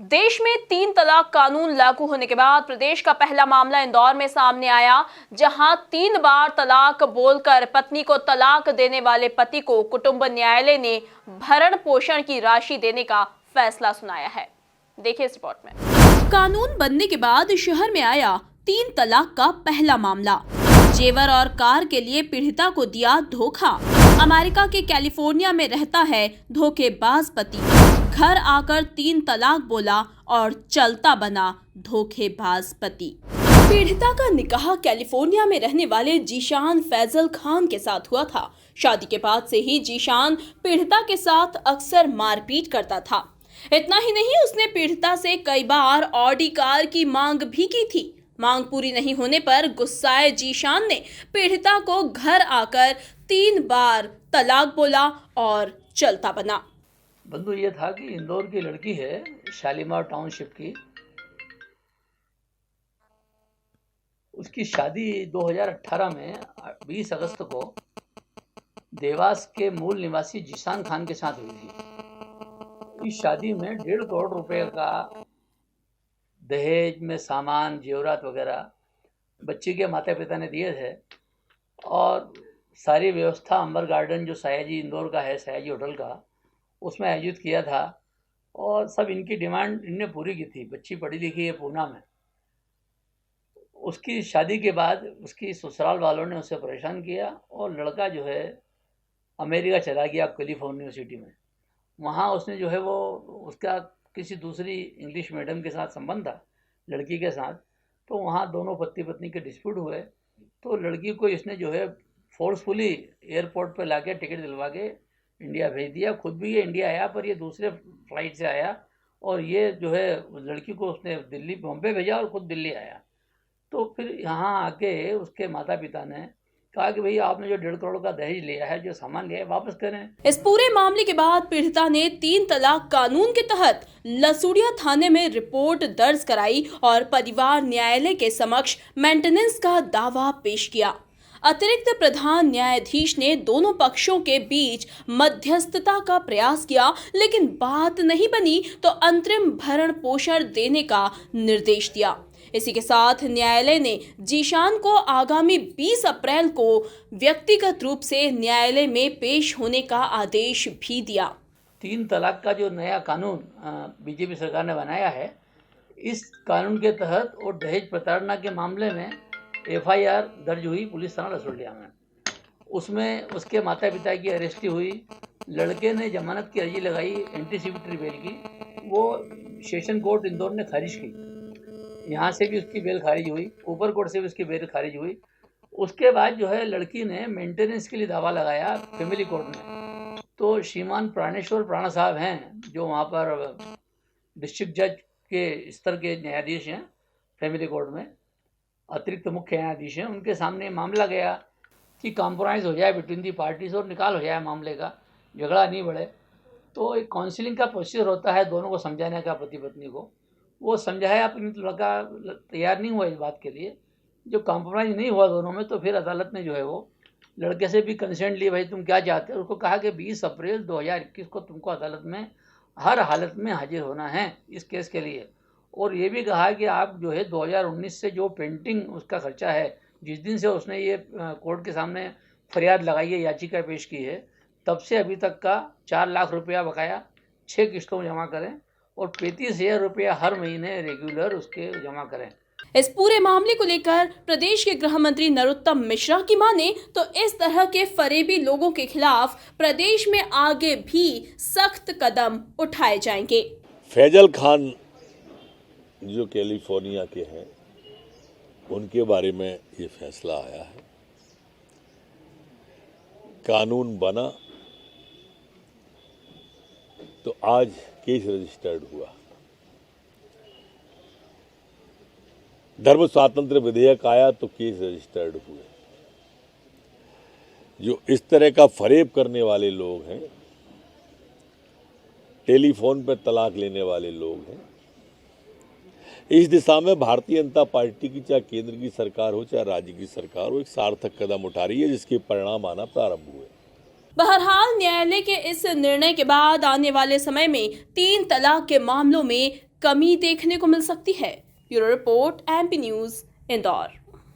देश में 3 तलाक कानून लागू होने के बाद प्रदेश का पहला मामला इंदौर में सामने आया, जहां 3 बार तलाक बोलकर पत्नी को तलाक देने वाले पति को कुटुंब न्यायालय ने भरण पोषण की राशि देने का फैसला सुनाया है। देखिए इस रिपोर्ट में। कानून बनने के बाद शहर में आया 3 तलाक का पहला मामला। जेवर और कार के लिए पीड़िता को दिया धोखा। अमेरिका के कैलिफोर्निया में रहता है धोखेबाज पति, घर आकर 3 तलाक बोला और चलता बना धोखेबाज पति। पीड़िता का निकाह कैलिफोर्निया में रहने वाले जीशान फैजल खान के साथ हुआ था। शादी के बाद से ही जीशान पीड़िता के साथ अक्सर मारपीट करता था। इतना ही नहीं, उसने पीड़िता से कई बार ऑडी कार की मांग भी की थी। मांग पूरी नहीं होने पर गुस्साए जीशान ने पीड़िता को घर आकर 3 बार तलाक बोला और चलता बना। बंधु ये था कि इंदौर की लड़की है, शालीमार टाउनशिप की। उसकी शादी 2018 में 20 अगस्त को देवास के मूल निवासी जीशान खान के साथ हुई थी। इस शादी में 1.5 करोड़ रुपए का दहेज में सामान, जेवरात वगैरह बच्ची के माता पिता ने दिए थे और सारी व्यवस्था अंबर गार्डन जो सयाजी इंदौर का है, सयाजी होटल का, उसमें आयोजित किया था और सब इनकी डिमांड इनने पूरी की थी। बच्ची पढ़ी लिखी है पूना में। उसकी शादी के बाद उसकी ससुराल वालों ने उसे परेशान किया और लड़का जो है अमेरिका चला गया, कैलिफोर्निया यूनिवर्सिटी में। वहाँ उसने जो है वो उसका किसी दूसरी इंग्लिश मीडियम के साथ संबंध था लड़की के साथ, तो वहाँ दोनों पति पत्नी के डिस्प्यूट हुए। तो लड़की को इसने जो है फोर्सफुली एयरपोर्ट पर लाके टिकट दिलवा के इंडिया भेज दिया। खुद भी ये इंडिया आया, पर ये दूसरे फ्लाइट से आया और ये जो है लड़की को उसने दिल्ली बॉम्बे भेजा और खुद दिल्ली आया। तो फिर यहाँ आके उसके माता पिता ने कहा कि भाई आपने जो 1.5 करोड़ का दहेज लिया है, जो सामान लिया है, वापस करें। इस पूरे मामले के बाद पीड़िता ने 3 तलाक कानून के तहत लसुड़िया थाने में रिपोर्ट दर्ज कराई और परिवार न्यायालय के समक्ष मेंटेनेंस का दावा पेश किया। अतिरिक्त प्रधान न्यायाधीश ने दोनों पक्षों के बीच मध्यस्थता का प्रयास किया, लेकिन बात नहीं बनी तो अंतरिम भरण पोषण देने का निर्देश दिया। इसी के साथ न्यायालय ने जीशान को आगामी 20 अप्रैल को व्यक्तिगत रूप से न्यायालय में पेश होने का आदेश भी दिया। 3 तलाक का जो नया कानून बीजेपी सरकार ने बनाया है, इस कानून के तहत और दहेज प्रताड़ना के मामले में FIR दर्ज हुई पुलिस थाना लसुड़िया में। उसमें उसके माता पिता की अरेस्टी हुई। लड़के ने जमानत की अर्जी लगाई एंटीसिपेटरी बेल की, वो सेशन कोर्ट इंदौर ने खारिज की। यहाँ से भी उसकी बेल खारिज हुई, ऊपर कोर्ट से भी उसकी बेल खारिज हुई। उसके बाद जो है लड़की ने मेंटेनेंस के लिए दावा लगाया फैमिली कोर्ट में। तो श्रीमान प्राणेश्वर प्राणा साहब हैं, जो वहाँ पर डिस्ट्रिक्ट जज के स्तर के न्यायाधीश हैं फैमिली कोर्ट में, अतिरिक्त मुख्य न्यायाधीश हैं, उनके सामने मामला गया कि कॉम्प्रोमाइज़ हो जाए बिटवीन दी पार्टीज और निकाल हो जाए मामले का, झगड़ा नहीं बढ़े। तो एक काउंसिलिंग का प्रोसीजर होता है दोनों को समझाने का, पति पत्नी को। वो समझाया, अपनी लड़का तैयार नहीं हुआ इस बात के लिए। जो कॉम्प्रोमाइज़ नहीं हुआ दोनों में, तो फिर अदालत ने जो है वो लड़के से भी कंसेंट ली, भाई तुम क्या चाहते हो। उसको कहा कि 20 अप्रैल 2021 को तुमको अदालत में हर हालत में हाजिर होना है इस केस के लिए। और ये भी कहा कि आप जो है 2019 से जो पेंटिंग उसका खर्चा है, जिस दिन से उसने ये कोर्ट के सामने फरियाद लगाई है, याचिका पेश की है, तब से अभी तक का 4 लाख रुपया बकाया 6 किस्तों में जमा करें और 35,000 रुपया हर महीने रेगुलर उसके जमा करें। इस पूरे मामले को लेकर प्रदेश के गृह मंत्री नरोत्तम मिश्रा की माने तो इस तरह के फरेबी लोगों के खिलाफ प्रदेश में आगे भी सख्त कदम उठाए जाएंगे। फैजल खान जो कैलिफोर्निया के हैं, उनके बारे में ये फैसला आया है। कानून बना तो आज केस रजिस्टर्ड हुआ। धर्म स्वातंत्र विधेयक आया तो केस रजिस्टर्ड हुए। जो इस तरह का फरेब करने वाले लोग हैं, टेलीफोन पर तलाक लेने वाले लोग हैं, इस दिशा में भारतीय जनता पार्टी की चाहे केंद्र की सरकार हो चाहे राज्य की सरकार हो, एक सार्थक कदम उठा रही है, जिसके परिणाम आना प्रारंभ हुए। बहरहाल न्यायालय के इस निर्णय के बाद आने वाले समय में 3 तलाक के मामलों में कमी देखने को मिल सकती है। Bureau report, MP news, Indore.